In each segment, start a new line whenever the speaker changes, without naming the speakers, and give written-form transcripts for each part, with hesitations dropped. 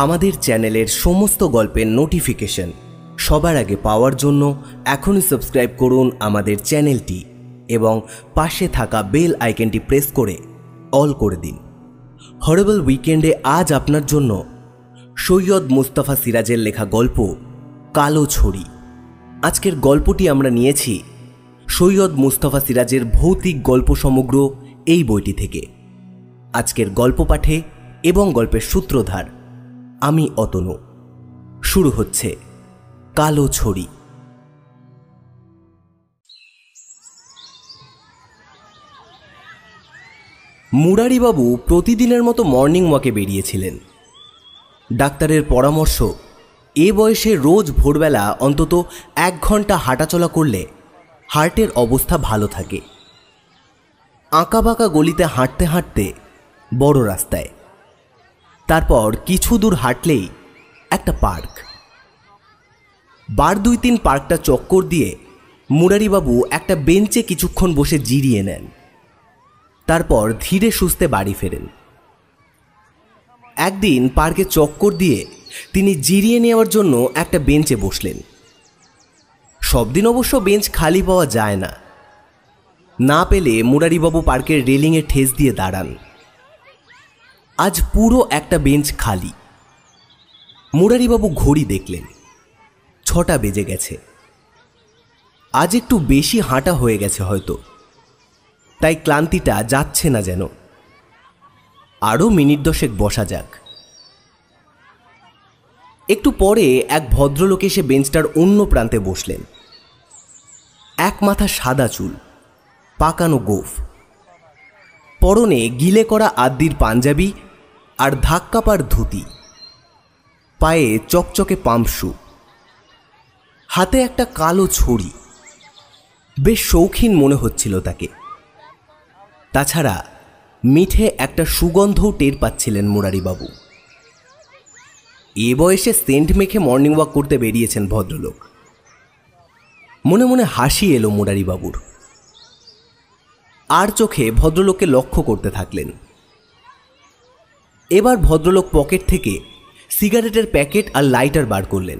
আমাদের চ্যানেলের সমস্ত গল্পের নোটিফিকেশন সবার আগে পাওয়ার জন্য এখনই সাবস্ক্রাইব করুন আমাদের চ্যানেলটি এবং পাশে থাকা বেল আইকনটি প্রেস করে অল করে দিন। হরেবল উইকেন্ডে আজ আপনার জন্য সৈয়দ মুস্তাফা সিরাজের লেখা গল্প কালো ছড়ি। আজকের গল্পটি আমরা নিয়েছি সৈয়দ মুস্তাফা সিরাজের ভৌতিক গল্প সমগ্র এই বইটি থেকে। আজকের গল্প পাঠে এবং গল্পের সূত্রধার আমি অতনু। শুরু হচ্ছে কালো ছড়ি। মুরারিবাবু প্রতিদিনের মতো মর্নিং ওয়াকে বেরিয়েছিলেন। ডাক্তারের পরামর্শ, এ বয়সে রোজ ভোরবেলা অন্তত 1 ঘন্টা হাঁটাচলা করলে হার্টের অবস্থা ভালো থাকে। আঁকাবাঁকা গলিতে হাঁটতে হাঁটতে বড় রাস্তায়, তারপর কিছু দূর হাঁটলেই একটা পার্ক। বার 2-3 পার্কটা চক্কর দিয়ে মুরারিবাবু একটা বেঞ্চে কিছুক্ষণ বসে জিরিয়ে নেন। তারপর ধীরে সুস্থে বাড়ি ফেরেন। একদিন পার্কে চক্কর দিয়ে তিনি জিরিয়ে নেওয়ার জন্য একটা বেঞ্চে বসলেন। সব দিন অবশ্য বেঞ্চ খালি পাওয়া যায় না। না পেলে মুরারিবাবু পার্কের রেলিংয়ে ঠেস দিয়ে দাঁড়ান। আজ পুরো একটা বেঞ্চ খালি। মুরারিবাবু ঘড়ি দেখলেন, 6টা বেজে গেছে। আজ একটু বেশি হাঁটা হয়ে গেছে হয়তো, তাই ক্লান্তিটা যাচ্ছে না যেন। আরও মিনিট 10 বসা যাক। একটু পরে এক ভদ্রলোক এসে বেঞ্চটার অন্য প্রান্তে বসলেন। এক মাথা সাদা চুল, পাকানো গোঁফ, পরনে গিলে করা আদ্দির পাঞ্জাবি আর ধাক্কাপার ধুতি, পায়ে চকচকে পাম্প শু, হাতে একটা কালো ছড়ি। বেশ শৌখিন মনে হচ্ছিল তাকে। তাছাড়া মিঠে একটা সুগন্ধও টের পাচ্ছিলেন মুরারিবাবু। এ বয়সে সেন্ট মেখে মর্নিং ওয়াক করতে বেরিয়েছেন ভদ্রলোক। মনে মনে হাসি এলো মুরারিবাবুর। আর চোখে ভদ্রলোককে লক্ষ্য করতে থাকলেন। এবার ভদ্রলোক পকেট থেকে সিগারেটের প্যাকেট আর লাইটার বার করলেন।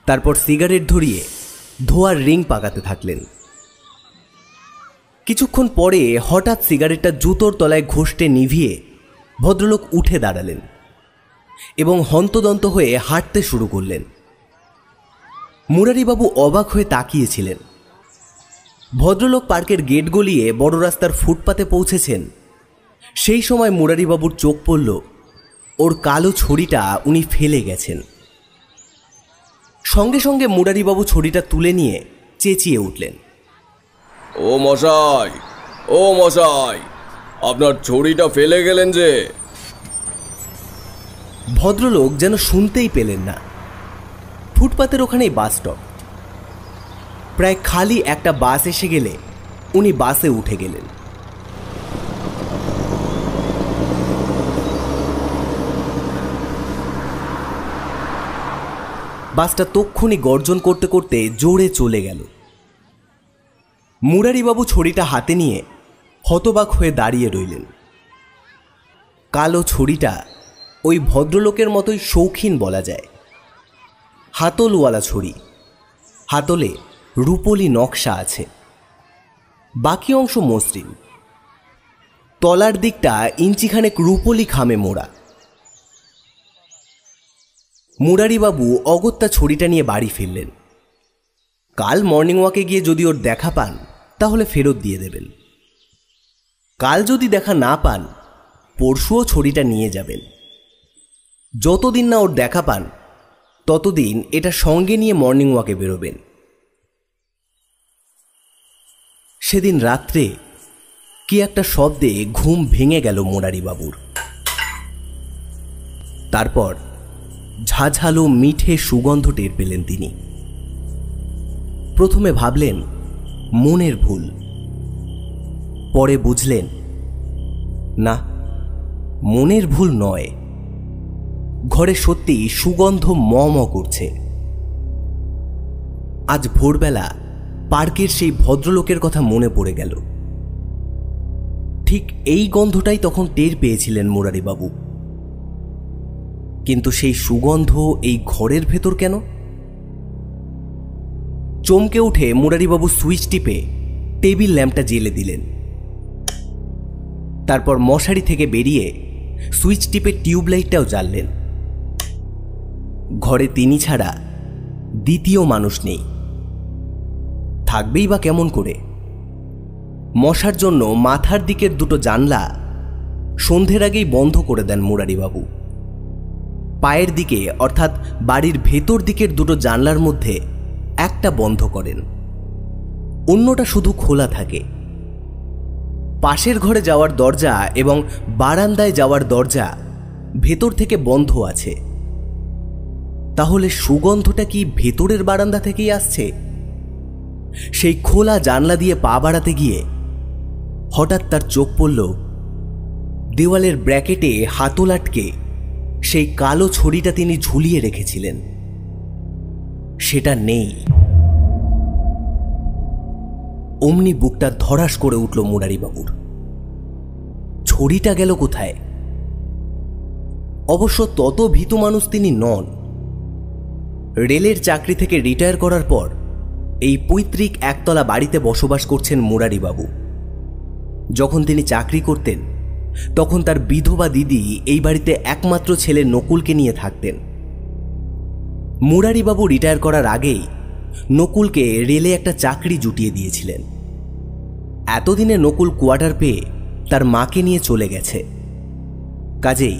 তারপর সিগারেট ধরিয়ে ধোয়ার রিং পাকাতে থাকলেন। কিছুক্ষণ পরে হঠাৎ সিগারেটটা জুতোর তলায় ঘষটে নিভিয়ে ভদ্রলোক উঠে দাঁড়ালেন এবং হন্তদন্ত হয়ে হাঁটতে শুরু করলেন। মুরারিবাবু অবাক হয়ে তাকিয়েছিলেন। ভদ্রলোক পার্কের গেট গলিয়ে বড় রাস্তার ফুটপাতে পৌঁছেছেন। সেই সময় মুরারিবাবুর চোখ পড়ল ওর কালো ছড়িটা উনি ফেলে গেছেন। সঙ্গে সঙ্গে মুরারিবাবু ছড়িটা তুলে নিয়ে চেঁচিয়ে উঠলেন,
ও মশাই, ও মশাই, আপনার ছড়িটা ফেলে গেলেন যে।
ভদ্রলোক যেন শুনতেই পেলেন না। ফুটপাতের ওখানেই বাস স্টপ। প্রায় খালি একটা বাস এসে গেলে উনি বাসে উঠে গেলেন। বাসটা তক্ষুনি গর্জন করতে করতে জোরে চলে গেল। মুরারিবাবু ছড়িটা হাতে নিয়ে হতবাক হয়ে দাঁড়িয়ে রইলেন। কালো ছড়িটা ওই ভদ্রলোকের মতোই শৌখিন বলা যায়। হাতলওয়ালা ছড়ি, হাতলে রূপোলি নকশা আছে, বাকি অংশ মসৃণ, তলার দিকটা ইঞ্চিখানেক রূপোলি খামে মোড়া। মুরারিবাবু অগত্যা ছড়িটা নিয়ে বাড়ি ফিরলেন। কাল মর্নিং ওয়াকে গিয়ে যদি ওর দেখা পান তাহলে ফেরত দিয়ে দেবেন। কাল যদি দেখা না পান পরশুও ছড়িটা নিয়ে যাবেন। যতদিন না ওর দেখা পান ততদিন এটা সঙ্গে নিয়ে মর্নিং ওয়াকে বেরোবেন। সেদিন রাত্রে কি একটা শব্দে ঘুম ভেঙে গেল মুরারিবাবুর। তারপর ঝাঝালো মিঠে সুগন্ধ টের পেলেন তিনি। প্রথমে ভাবলেন মনের ভুল, পরে বুঝলেন না, মনের ভুল নয়। ঘরে সত্যি সুগন্ধ ম ম করছে। আজ ভোরবেলা পার্কের সেই ভদ্রলোকের কথা মনে পড়ে গেল। ঠিক এই গন্ধটাই তখন টের পেয়েছিলেন মুরারিবাবু। কিন্তু সেই সুগন্ধ এই ঘরের ভেতর কেন? চমকে উঠে মুরারিবাবু সুইচ টিপে টেবিল ল্যাম্পটা জ্বেলে দিলেন। তারপর মশারি থেকে বেরিয়ে সুইচ টিপে টিউবলাইটটাও জ্বাললেন। ঘরে তিনি ছাড়া দ্বিতীয় মানুষ নেই, থাকবেই বা কেমন করে? মশার জন্য মাথার দিকের দুটো জানলা সন্ধ্যের আগেই বন্ধ করে দেন মুরারিবাবু। পায়ের দিকে অর্থাৎ বাড়ির ভেতর দিকের দুটো জানলার মধ্যে একটা বন্ধ করেন, অন্যটা শুধু খোলা থাকে। পাশের ঘরে যাওয়ার দরজা এবং বারান্দায় যাওয়ার দরজা ভেতর থেকে বন্ধ আছে। তাহলে সুগন্ধটা কি ভেতরের বারান্দা থেকেই আসছে? সেই খোলা জানলা দিয়ে পা বাড়াতে গিয়ে হঠাৎ তার চোখ পড়ল দেওয়ালের ব্র্যাকেটে হাতল আটকে সেই কালো ছড়িটা তিনি ঝুলিয়ে রেখেছিলেন, সেটা নেই। অমনি বুকটা ধড়াস করে উঠল মুরারিবাবুর। ছড়িটা গেল কোথায়? অবশ্য তত ভীতু মানুষ তিনি নন। রেলের চাকরি থেকে রিটায়ার করার পর এই পৈতৃক একতলা বাড়িতে বসবাস করছেন মুরারিবাবু। যখন তিনি চাকরি করতেন তখন তার বিধবা দিদি এই বাড়িতে একমাত্র ছেলে নকুলকে নিয়ে থাকতেন। মুরারিবাবু রিটায়ার করার আগেই নকুলকে রেলে একটা চাকরি জুটিয়ে দিয়েছিলেন। এতদিনে নকুল কোয়ার্টার পেয়ে তার মাকে নিয়ে চলে গেছে। কাজেই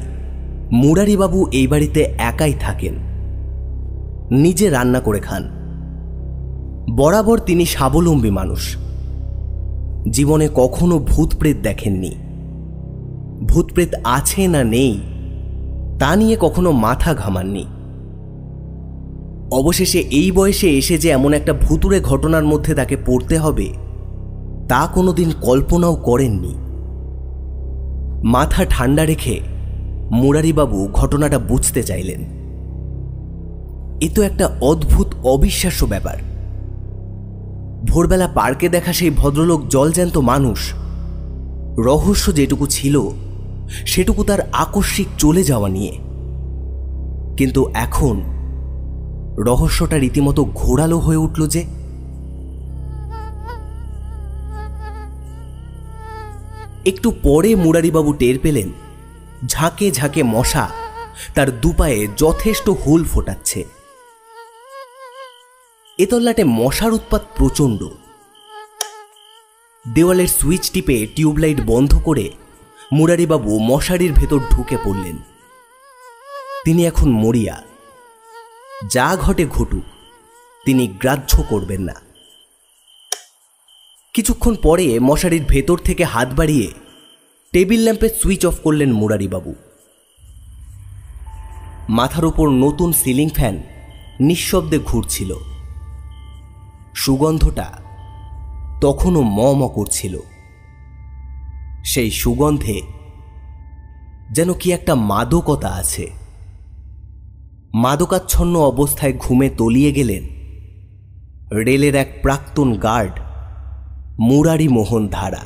মুরারিবাবু এই বাড়িতে একাই থাকেন, নিজে রান্না করে খান। বরাবর তিনি স্বাবলম্বী মানুষ, জীবনে কখনো ভূতপ্রেত দেখেননি। ভূতপ্রেত আছে না নেই তা নিয়ে কখনো মাথা ঘামাননি। অবশেষে এই বয়সে এসে যে এমন একটা ভুতুড়ে ঘটনার মধ্যে তাকে পড়তে হবে তা কোনোদিন কল্পনাও করেননি। মাথা ঠান্ডা রেখে মুরারিবাবু ঘটনাটা বুঝতে চাইলেন। এ তো একটা অদ্ভুত অবিশ্বাস্য ব্যাপার। ভোরবেলা পার্কে দেখা সেই ভদ্রলোক জলজ্যান্ত মানুষ, রহস্য যেটুকু ছিল সেটুকু তার আকস্মিক চলে যাওয়া নিয়ে। কিন্তু এখন রহস্যটা রীতিমতো ঘোরালো হয়ে উঠল যে। একটু পরে মুরারিবাবু টের পেলেন ঝাঁকে ঝাঁকে মশা তার দুপায়ে যথেষ্ট হুল ফোটাচ্ছে। এ তল্লাটে মশার উৎপাত প্রচণ্ড। দেওয়ালের সুইচ টিপে টিউবলাইট বন্ধ করে মুরারিবাবু মশারির ভেতর ঢুকে পড়লেন। তিনি এখন মরিয়া, যা ঘটে ঘটুক তিনি গ্রাহ্য করবেন না। কিছুক্ষণ পরে মশারির ভেতর থেকে হাত বাড়িয়ে টেবিল ল্যাম্পের সুইচ অফ করলেন মুরারিবাবু। মাথার উপর নতুন সিলিং ফ্যান নিঃশব্দে ঘুরছিল। সুগন্ধটা তখনও ম ম করছিল। সেই সুগন্ধে যেন কি একটা মাদকতা আছে। মাদকাচ্ছন্ন অবস্থায় ঘুমে তলিয়ে গেলেন রেলের এক প্রাক্তন গার্ড মুরারি মোহন ধারা।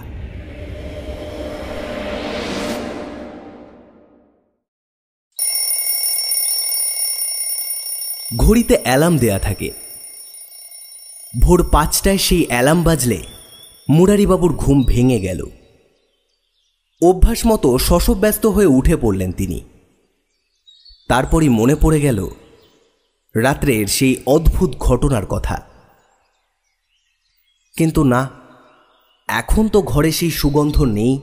ঘড়িতে অ্যালার্ম দেয়া থাকে। ভোর 5টায় সেই অ্যালার্ম বাজলে মুরারিবাবুর ঘুম ভেঙে গেল। অভ্যাস মতো শশব্যস্ত হয়ে উঠে পড়লেন তিনি। তারপরই মনে পড়ে গেল রাত্রের সেই অদ্ভুত ঘটনার কথা। কিন্তু না, এখন তো ঘরে সেই সুগন্ধ নেই।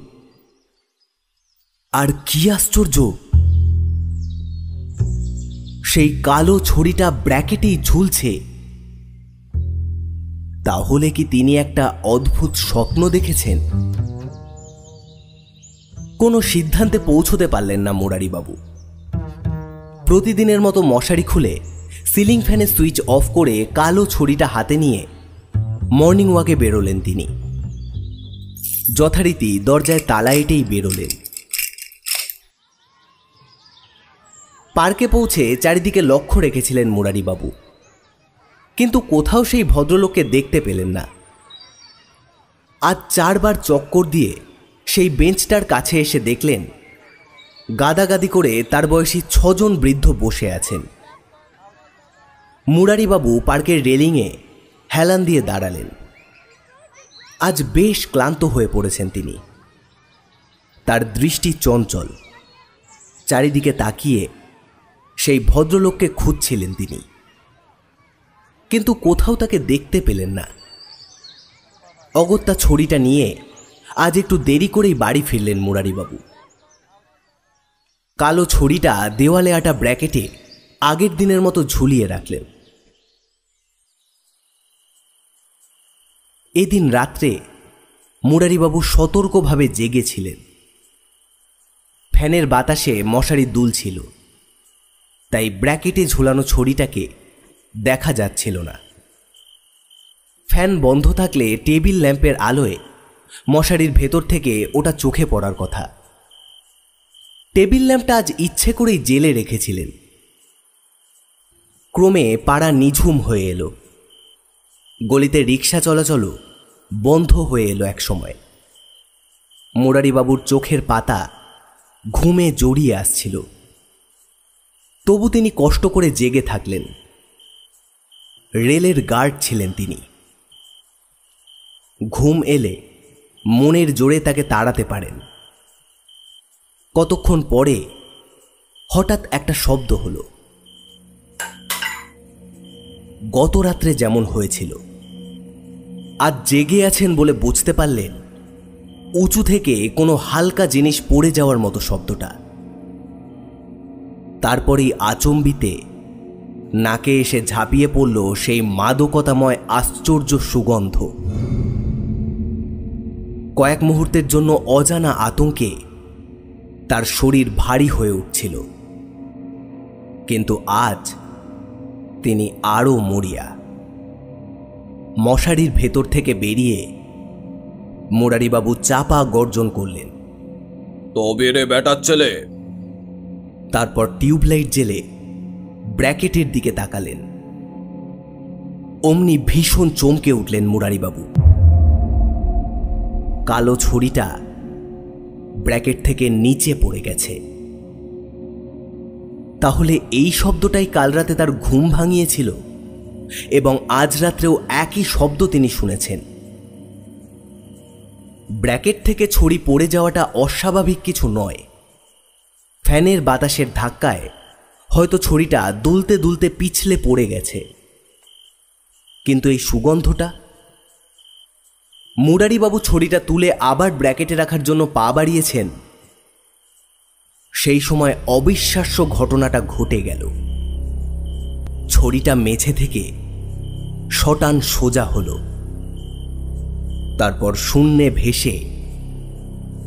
আর কি আশ্চর্য, সেই কালো ছড়িটা ব্র্যাকেটেই ঝুলছে। তাহলে কি তিনি একটা অদ্ভুত স্বপ্ন দেখেছেন? কোনো সিদ্ধান্তে পৌঁছতে পারলেন না মুরারিবাবু। প্রতিদিনের মতো মশারি খুলে সিলিং ফ্যানের সুইচ অফ করে কালো ছড়িটা হাতে নিয়ে মর্নিং ওয়াকে বেরোলেন তিনি। যথারীতি দরজায় তালা এঁটেই বেরোলেন। পার্কে পৌঁছে চারিদিকে লক্ষ্য রেখেছিলেন মুরারিবাবু, কিন্তু কোথাও সেই ভদ্রলোককে দেখতে পেলেন না। আজ 4 বার চক্কর দিয়ে সেই বেঞ্চটার কাছে এসে দেখলেন গাদাগাদি করে তার বয়সী 6 জন বৃদ্ধ বসে আছেন। মুরারিবাবু পার্কের রেলিংয়ে হেলান দিয়ে দাঁড়ালেন। আজ বেশ ক্লান্ত হয়ে পড়েছেন তিনি। তার দৃষ্টি চঞ্চল। চারিদিকে তাকিয়ে সেই ভদ্রলোককে খুঁজছিলেন তিনি, কিন্তু কোথাও তাকে দেখতে পেলেন না। অগত্যা ছড়িটা নিয়ে আজ একটু দেরি করেই বাড়ি ফিরলেন মুরারিবাবু। কালো ছড়িটা দেওয়ালে আটা ব্র্যাকেটে আগের দিনের মতো ঝুলিয়ে রাখলেন। এদিন রাত্রে মুরারিবাবু সতর্কভাবে জেগেছিলেন। ফ্যানের বাতাসে মশারি দুলছিল, তাই ব্র্যাকেটে ঝুলানো ছড়িটাকে দেখা যাচ্ছিল না। ফ্যান বন্ধ থাকলে টেবিল ল্যাম্পের আলোয় মশারির ভেতর থেকে ওটা চোখে পড়ার কথা। টেবিল ল্যাম্পটা আজ ইচ্ছে করেই জেলে রেখেছিলেন। ক্রমে পাড়া নিঝুম হয়ে এলো। গলিতে রিক্সা চলাচলও বন্ধ হয়ে এলো এক সময়। মুরারিবাবুর চোখের পাতা ঘুমে জড়িয়ে আসছিল, তবু তিনি কষ্ট করে জেগে থাকলেন। রেলের গার্ড ছিলেন তিনি। ঘুম এলে মনের জোরে তাকে তাড়াতে পারেন। কতক্ষণ পরে হঠাৎ একটা শব্দ হলো। গত রাত্রে যেমন হয়েছিল, আজ জেগে আছেন বলে বুঝতে পারলেন উঁচু থেকে কোনো হালকা জিনিস পড়ে যাওয়ার মতো শব্দটা। তারপরেই আচম্বিতে নাকে এসে ঝাঁপিয়ে পড়ল সেই মাদকতাময় আশ্চর্য সুগন্ধ। কয়েক মুহূর্তের জন্য অজানা আতঙ্কে তার শরীর ভারী হয়ে উঠছিল, কিন্তু আজ তিনি আরও মরিয়া। মশারির ভেতর থেকে বেরিয়ে মুরারিবাবু চাপা গর্জন করলেন,
তবে রে বেটার ছেলে।
তারপর টিউবলাইট জেলে ব্র্যাকেটের দিকে তাকালেন। অমনি ভীষণ চমকে উঠলেন মুরারিবাবু। কালো ছড়িটা ব্র্যাকেট থেকে নিচে পড়ে গেছে। তাহলে এই শব্দটাই কাল রাতে তার ঘুম ভাঙিয়েছিল, এবং আজ রাত্রেও একই শব্দ তিনি শুনেছেন। ব্র্যাকেট থেকে ছড়ি পড়ে যাওয়াটা অস্বাভাবিক কিছু নয়। ফ্যানের বাতাসের ধাক্কায় হয়তো ছড়িটা দুলতে দুলতে পিছলে পড়ে গেছে, কিন্তু এই সুগন্ধটা। মুরারিবাবু ছড়িটা তুলে আবার ব্র্যাকেটে রাখার জন্য পা বাড়িয়েছেন। সেই সময় অবিশ্বাস্য ঘটনাটা ঘটে গেল। ছড়িটা মেঝে থেকে শটান সোজা হলো, তারপর শূন্যে ভেসে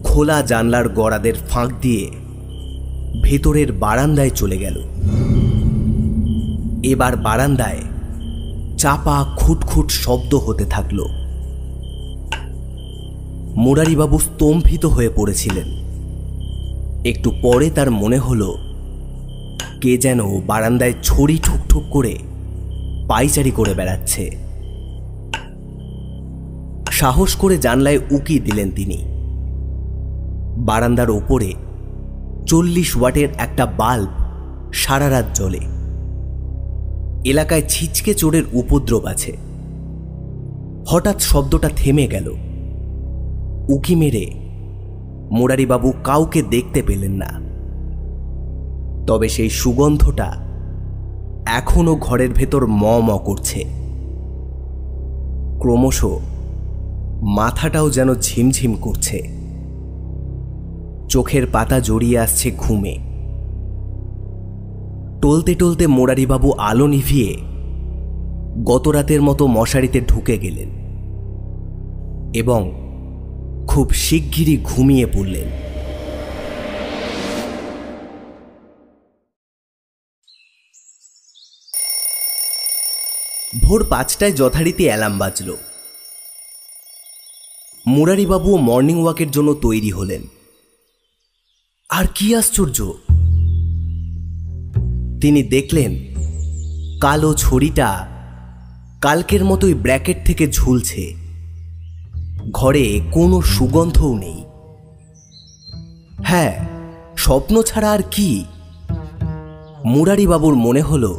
খোলা জানলার গড়াদের ফাঁক দিয়ে ভেতরের বারান্দায় চলে গেল। এবার বারান্দায় চাপা খুটখুট শব্দ হতে থাকল। মুরারিবাবু স্তম্ভিত হয়ে পড়েছিলেন। একটু পরে তার মনে হলো কে যেন বারান্দায় ছড়ি ঠুকঠুক করে পায়চারি করে বেড়াচ্ছে। সাহস করে জানলায় উকি দিলেন তিনি। বারান্দার ওপরে 40 ওয়াটের একটা বাল্ব সারা রাত জ্বলে। এলাকায় ছিচকে চোরের উপদ্রব আছে। হঠাৎ শব্দটা থেমে গেল। উকি মেরে মুরারিবাবু কাউকে দেখতে পেলেন না, তবে সেই সুগন্ধটা এখনো ঘরের ভেতর ম ম করছে। ক্রমশ মাথাটাও যেন ঝিমঝিম করছে। চোখের পাতা জড়িয়ে আসছে ঘুমে। টলতে টলতে মুরারিবাবু আলো নিভিয়ে গতরাতের মতো মশারিতে ঢুকে গেলেন এবং খুব শিগগিরই ঘুমিয়ে পড়লেন। ভোর 5টায় যথারীতি অ্যালার্ম বাজল। মুরারিবাবু মর্নিং ওয়াকের জন্য তৈরি হলেন। আর কি আশ্চর্য! তিনি দেখলেন কালো ছড়িটা কালকের মতোই ব্র্যাকেট থেকে ঝুলছে। ঘরে কোনো সুগন্ধও নেই। হ্যাঁ, স্বপ্ন ছাড়া আর কি? মুরারিবাবুর মনে হলো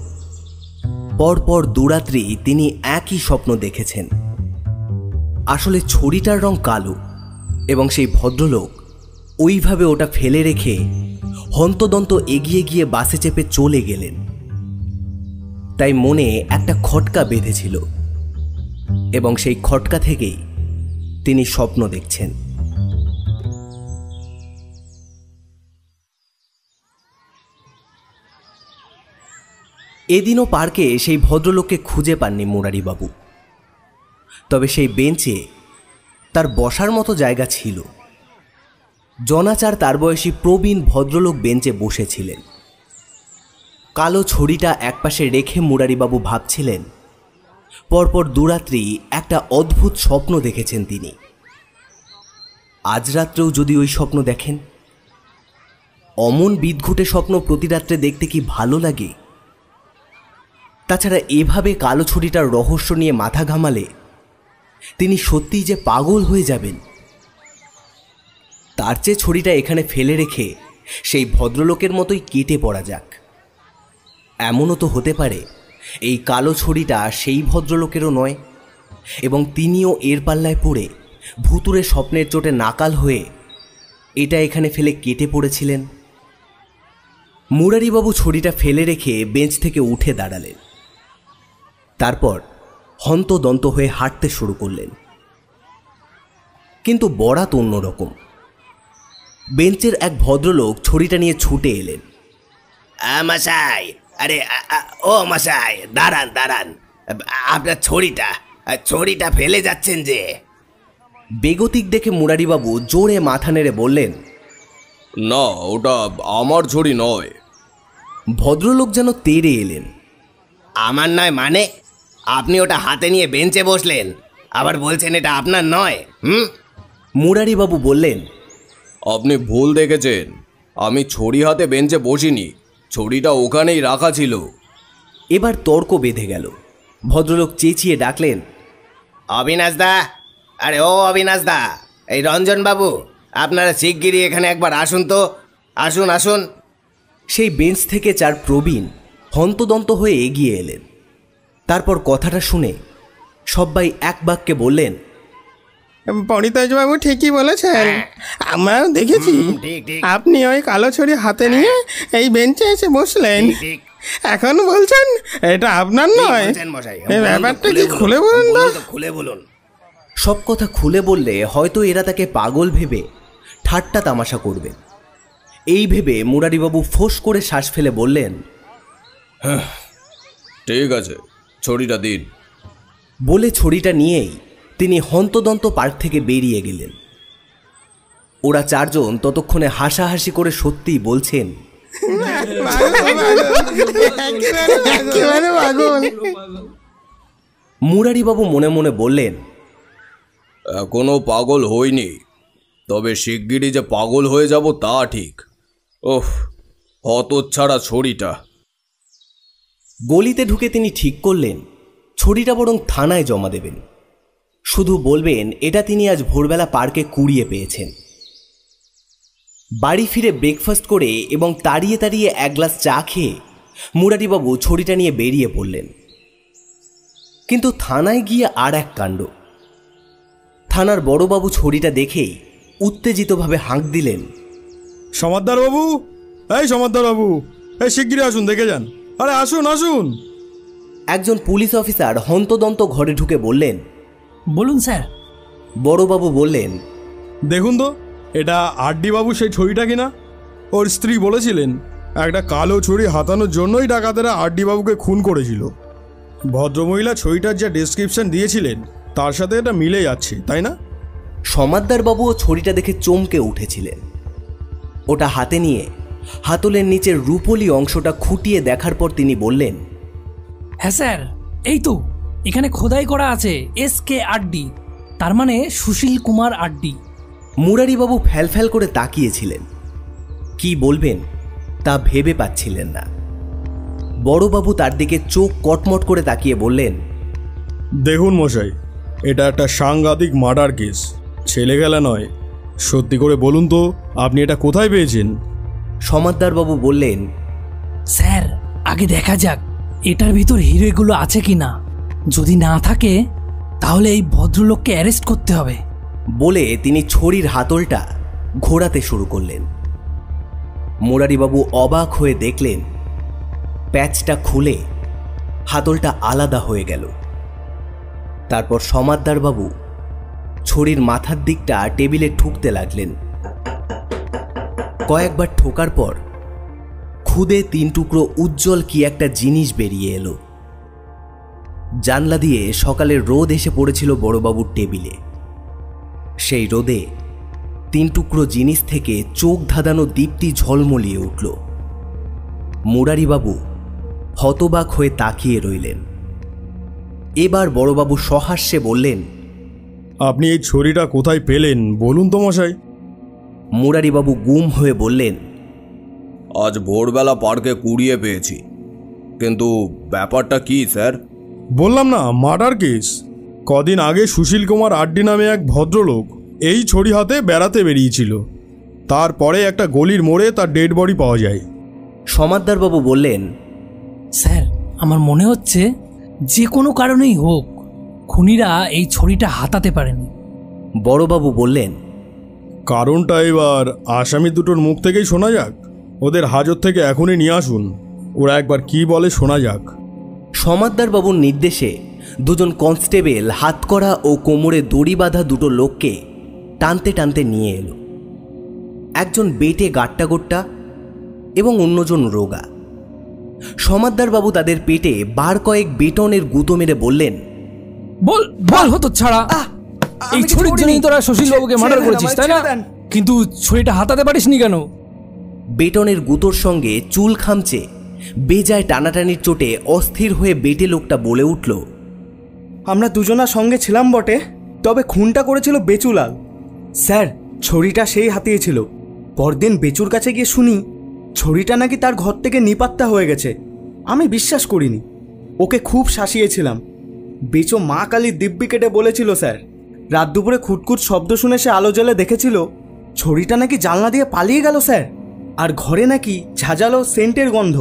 পরপর দুরাত্রি তিনি একই স্বপ্ন দেখেছেন। আসলে ছড়িটার রং কালো এবং সেই ভদ্রলোক ওইভাবে ওটা ফেলে রেখে হন্তদন্ত এগিয়ে গিয়ে বাসে চেপে চলে গেলেন। তাই মনে একটা খটকা বেঁধেছিল এবং সেই খটকা থেকেই তিনি স্বপ্ন দেখছেন। এদিনও পার্কে সেই ভদ্রলোককে খুঁজে পাননি মুরারিবাবু। তবে সেই বেঞ্চে তার বসার মতো জায়গা ছিল। জনাচার তার বয়সী প্রবীণ ভদ্রলোক বেঞ্চে বসেছিলেন। কালো ছড়িটা একপাশে রেখে মুরারিবাবু ভাবছিলেন পরপর দুরাত্রি একটা অদ্ভুত স্বপ্ন দেখেছেন তিনি। আজ রাত্রেও যদি ওই স্বপ্ন দেখেন, অমন বিদঘুটে স্বপ্ন প্রতি রাত্রে দেখতে কি ভালো লাগে? তাছাড়া এভাবে কালো ছড়িটার রহস্য নিয়ে মাথা ঘামালে তিনি সত্যিই যে পাগল হয়ে যাবেন। তার চেয়ে ছড়িটা এখানে ফেলে রেখে সেই ভদ্রলোকের মতোই কেটে পড়া যাক। এমনও তো হতে পারে এই কালো ছড়িটা সেই ভদ্রলোকেরও নয় এবং তিনিও এর পাল্লায় পড়ে ভুতুরে স্বপ্নের চোটে নাকাল হয়ে এটা এখানে ফেলে কেটে পড়েছিলেন। মুরারিবাবু ছড়িটা ফেলে রেখে বেঞ্চ থেকে উঠে দাঁড়ালেন। তারপর হন্তদন্ত হয়ে হাঁটতে শুরু করলেন। কিন্তু বরাত অন্যরকম। বেঞ্চের এক ভদ্রলোক ছড়িটা নিয়ে ছুটে এলেন।
মশাই, আরে ও মশাই, দাঁড়ান দাঁড়ান, আপনার ছড়িটা ফেলে যাচ্ছেন যে।
বেগতিক দেখে মুরারিবাবু জোরে মাথা নেড়ে বললেন,
না, ওটা আমার ছড়ি নয়।
ভদ্রলোক যেন তেড়ে এলেন।
আমার নয় মানে? আপনি ওটা হাতে নিয়ে বেঞ্চে বসলেন, আবার বলছেন এটা আপনার নয়?
মুরারিবাবু বললেন,
আপনি ভুল দেখেছেন। আমি ছড়ি হাতে বেঞ্চে বসিনি, ছড়িটা ওখানেই রাখা ছিল।
এবার তর্ক বেঁধে গেল। ভদ্রলোক চেঁচিয়ে ডাকলেন,
অবিনাশ দা, আরে ও অবিনাশ দা, এই রঞ্জন বাবু, আপনারা শিগগিরই এখানে একবার আসুন তো, আসুন আসুন।
সেই বেঞ্চ থেকে চার প্রবীণ হন্তদন্ত হয়ে এগিয়ে এলেন। তারপর কথাটা শুনে সবাই এক বাক্যে বললেন,
পরিতোষবাবু ঠিকই বলেছেন, আমরাও দেখেছি।
ঠিক ঠিক
আপনি ওই কালো ছড়ি হাতে নিয়ে এই বেঞ্চে এসে বসলেন,
ঠিক
এখন বলছেন এটা আপনার নয়।
বলছেন মশাই,
এই ব্যাপারটা কি খুলে বলুন না।
খুলে বলুন।
সব কথা খুলে বললে হয়তো এরা তাকে পাগল ভেবে ঠাট্টা তামাশা করবেন। এই ভেবে মুরারিবাবু ফোঁস করে শ্বাস ফেলে বললেন,
ঠিক আছে, ছড়িটা দিন।
বলে ছড়িটা নিয়েই তিনি হন্তদন্ত পার্ক থেকে বেরিয়ে গেলেন। ওরা চারজন ততক্ষণে হাসাহাসি করে সত্যিই বলছেন,
একেবারে পাগল।
মুরারিবাবু মনে মনে বললেন,
এখনো পাগল হইনি, তবে শিগগিরই যে পাগল হয়ে যাব তা ঠিক। ওহ, হতচ্ছাড়া ছড়িটা।
গলিতে ঢুকে তিনি ঠিক করলেন ছড়িটা বরং থানায় জমা দেবেন। শুধু বলবেন এটা তিনি আজ ভোরবেলা পার্কে কুড়িয়ে পেয়েছেন। বাড়ি ফিরে ব্রেকফাস্ট করে এবং তাড়িয়ে তাড়িয়ে এক গ্লাস চা খেয়ে মুরারিবাবু ছড়িটা নিয়ে বেরিয়ে পড়লেন। কিন্তু থানায় গিয়ে আর এক কাণ্ড। থানার বড়বাবু ছড়িটা দেখেই উত্তেজিতভাবে হাঁক দিলেন,
সমাদ্দার বাবু, এই সমাদ্দার বাবু, এই শিগগিরই আসুন, দেখে যান। আরে আসুন আসুন।
একজন পুলিশ অফিসার হন্তদন্ত ঘরে ঢুকে বললেন,
বলুন স্যার।
বড়বাবু বললেন,
দেখুন তো, এটা আরডি বাবু সেই ছড়িটা কিনা? ওর স্ত্রী বলেছিলেন একটা কালো ছড়ি হাতানোর জন্যই ডাকাতেরা আরডি বাবুকে খুন করেছিল। ভদ্রমহিলা ছড়িটার যা ডেসক্রিপশন দিয়েছিলেন তার সাথে এটা মিলে যাচ্ছে, তাই না?
সমাদ্দারবাবুও ছড়িটা দেখে চমকে উঠেছিলেন। ওটা হাতে নিয়ে হাতলের নিচের রূপলি অংশটা খুঁটিয়ে দেখার পর তিনি বললেন,
হ্যাঁ স্যার, এই তো এখানে খোদাই করা আছে SK আড্ডি, তার মানে সুশীল কুমার আড্ডি।
মুরারিবাবু ফ্যালফ্যাল করে তাকিয়েছিলেন। কি বলবেন তা ভেবে পাচ্ছিলেন না। বড়বাবু তার দিকে চোখ কটমট করে তাকিয়ে বললেন,
দেখুন মশাই, এটা একটা সাংঘাতিক মার্ডার কেস, ছেলেখেলা নয়। সত্যি করে বলুন তো, আপনি এটা কোথায় পেয়েছেন?
সমাদ্দারবাবু বললেন,
স্যার আগে দেখা যাক এটার ভিতর হিরোগুলো আছে কি না। যদি না থাকে তাহলে এই ভদ্রলোককে অ্যারেস্ট করতে হবে।
বলে তিনি ছড়ির হাতলটা ঘোরাতে শুরু করলেন। মুরারিবাবু অবাক হয়ে দেখলেন প্যাচটা খুলে হাতলটা আলাদা হয়ে গেল। তারপর সমাদ্দারবাবু ছড়ির মাথার দিকটা টেবিলে ঠুকতে লাগলেন। কয়েকবার ঠোকার পর খুদে 3 টুকরো উজ্জ্বল কি একটা জিনিস বেরিয়ে এলো। জানলা দিয়ে সকালের রোদ এসে পড়েছিল বড়বাবুর টেবিলে। সেই রোদে 3 টুকরো জিনিস থেকে চোখ ধাঁধানো দীপ্তি ঝলমলিয়ে উঠল। মুরারিবাবু হতবাক হয়ে তাকিয়ে রইলেন। এবার বড়বাবু সহাস্যে বললেন,
আপনি এই ছড়িটা কোথায় পেলেন বলুন তো মশাই।
মুরারিবাবু গুম হয়ে বললেন,
আজ ভোরবেলা পার্কে কুড়িয়ে পেয়েছি। কিন্তু ব্যাপারটা কি স্যার?
বললাম না, মার্ডার কেস। কদিন আগে সুশীল কুমার আড্ডি নামে এক ভদ্রলোক এই ছড়ি হাতে বেড়াতে বেরিয়েছিল। তারপরে একটা গলির মোড়ে তার ডেড বডি পাওয়া যায়।
সমাদ্দারবাবু বললেন,
স্যার আমার মনে হচ্ছে যে কোনো কারণেই হোক খুনিরা এই ছড়িটা হাতাতে পারেনি।
বড়বাবু বললেন,
কারণটা এবার আসামি দুটোর মুখ থেকেই শোনা যাক। ওদের হাজত থেকে এখনই নিয়ে আসুন, ওরা একবার কি বলে শোনা যাক।
সমাদ্দারবাবুর নির্দেশে 2জন কনস্টেবল হাতকড়া ও কোমরে দড়ি বাঁধা 2টো লোককে টানতে টানতে নিয়ে এলো। একজন বেটে গাট্টা এবং অন্যজন রোগা। সমাদ্দারবাবু তাদের পেটে বার কয়েক বেটনের গুঁতো মেরে বললেন,
বল বল হতো ছাড়া, এই ছড়ির জন্যই তোরা সুশীল বাবুকে মার্ডার করেছিস তাই না? কিন্তু ছড়িটা হাতাতে পারিসনি কেন?
বেটনের গুঁতোর সঙ্গে চুল খামচে বেজায় টানাটানির চোটে অস্থির হয়ে বেটে লোকটা বলে উঠল,
আমরা দুজনার সঙ্গে ছিলাম বটে, তবে খুনটা করেছিল বেচুলাল। স্যার ছড়িটা সেই হাতিয়েছিল। পরদিন বেচুর কাছে গিয়ে শুনি ছড়িটা নাকি তার ঘর থেকে নিপাত্তা হয়ে গেছে। আমি বিশ্বাস করিনি, ওকে খুব শাসিয়েছিলাম। বেচো মা কালীর দিব্যি কেটে বলেছিল স্যার। রাত দুপুরে খুটখুট শব্দ শুনে সে আলো জ্বলে দেখেছিল ছড়িটা নাকি জানলা দিয়ে পালিয়ে গেল স্যার। আর ঘরে নাকি ঝাঁঝালো সেন্টের গন্ধ।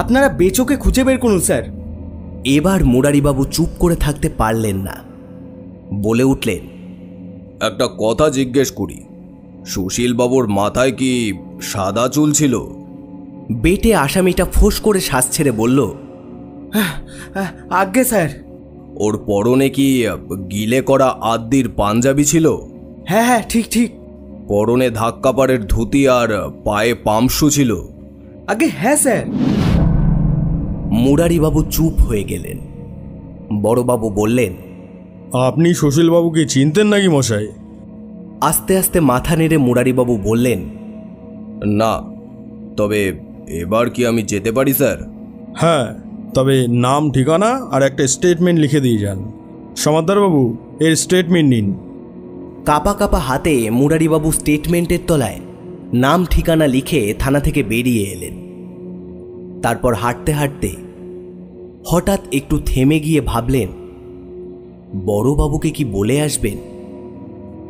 আপনারা বেচোকে খুঁজে বের করুন স্যার।
এবার মুরারিবাবু চুপ করে থাকতে পারলেন না, বলে উঠলেন,
একটা কথা জিজ্ঞেস করি, সুশীলবাবুর মাথায় কি সাদা চুল ছিল?
বেটে আসামিটা ফোঁস করে শ্বাস ছেড়ে বলল,
আজ্ঞে স্যার।
ওর পরনে কি গিলে করা আদ্যির পাঞ্জাবি ছিল?
হ্যাঁ হ্যাঁ ঠিক ঠিক।
পরনে ধাক্কাপাড়ের ধুতি আর পায়ে পামশু ছিল?
আগে হ্যাঁ স্যার।
মুরারিবাবু চুপ হয়ে গেলেন। বড়বাবু বললেন,
আপনি সুশীলবাবুকে চিনতেন নাকি মশাই?
আস্তে আস্তে মাথা নেড়ে মুরারিবাবু বললেন,
না, তবে এবার কি আমি যেতে পারি স্যার?
হ্যাঁ, তবে নাম ঠিকানা আর একটা স্টেটমেন্ট লিখে দিয়ে যান। সমাদ্দারবাবু এর স্টেটমেন্ট নিন।
কাপা কাপা হাতে মুরারিবাবু স্টেটমেন্টের তলায় নাম ঠিকানা লিখে থানা থেকে বেরিয়ে এলেন। তারপর হাঁটতে হাঁটতে হঠাৎ একটু থেমে গিয়ে ভাবলেন, বড়বাবুকে কি বলে আসবেন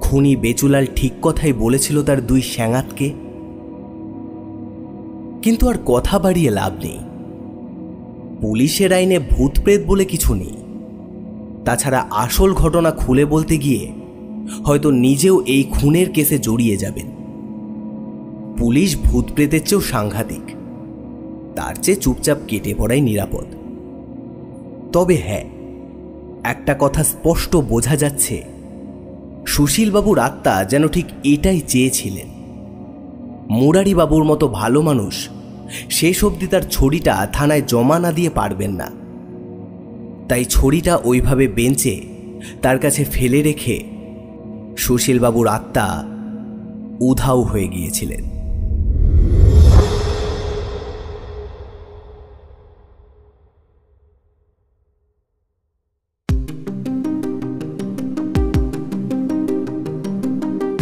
খুনি বেচুলাল ঠিক কথাই বলেছিল তার 2 শ্যাঙাতকে? কিন্তু আর কথা বাড়িয়ে লাভ নেই। পুলিশের আইনে ভূতপ্রেত বলে কিছু নেই। তাছাড়া আসল ঘটনা খুলে বলতে গিয়ে হয়তো নিজেও এই খুনের কেসে জড়িয়ে যাবেন। পুলিশ ভূতপ্রেতের চেয়েও সাংঘাতিক, তার চেয়ে চুপচাপ কেটে পড়াই নিরাপদ। তবে হ্যাঁ, একটা কথা স্পষ্ট বোঝা যাচ্ছে, সুশীলবাবুর আত্মা যেন ঠিক এটাই চেয়েছিলেন। মুরারিবাবুর মতো ভালো মানুষ শেষ অবধি তার ছড়িটা থানায় জমা না দিয়ে পারবেন না। তাই ছড়িটা ওইভাবে বেঞ্চে তার কাছে ফেলে রেখে সুশীলবাবুর আত্মা উধাও হয়ে গিয়েছিলেন।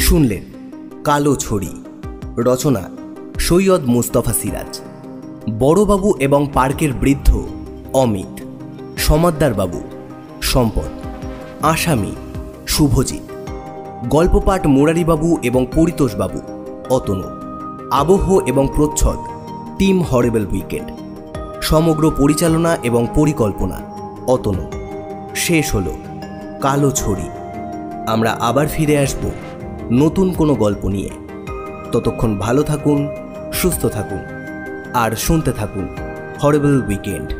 শুনলেন কালো ছড়ি, রচনা সৈয়দ মুস্তফা সিরাজ, বড়বাবু এবং পার্কের বৃদ্ধ অমিত, সমাদ্দারবাবু সম্পদ, আসামি শুভজিৎ, গল্পপাঠ মুরারিবাবু এবং পরিতোষবাবু অতনু, আবহ এবং প্রচ্ছদ টিম হরেবল উইকেন্ড, সমগ্র পরিচালনা এবং পরিকল্পনা অতনু। শেষ হলো কালো ছড়ি। আমরা আবার ফিরে আসব নতুন কোনো গল্প নিয়ে। ততক্ষণ ভালো থাকুন, সুস্থ থাকুন আর শুনতে থাকুন হরেবল উইকেন্ড।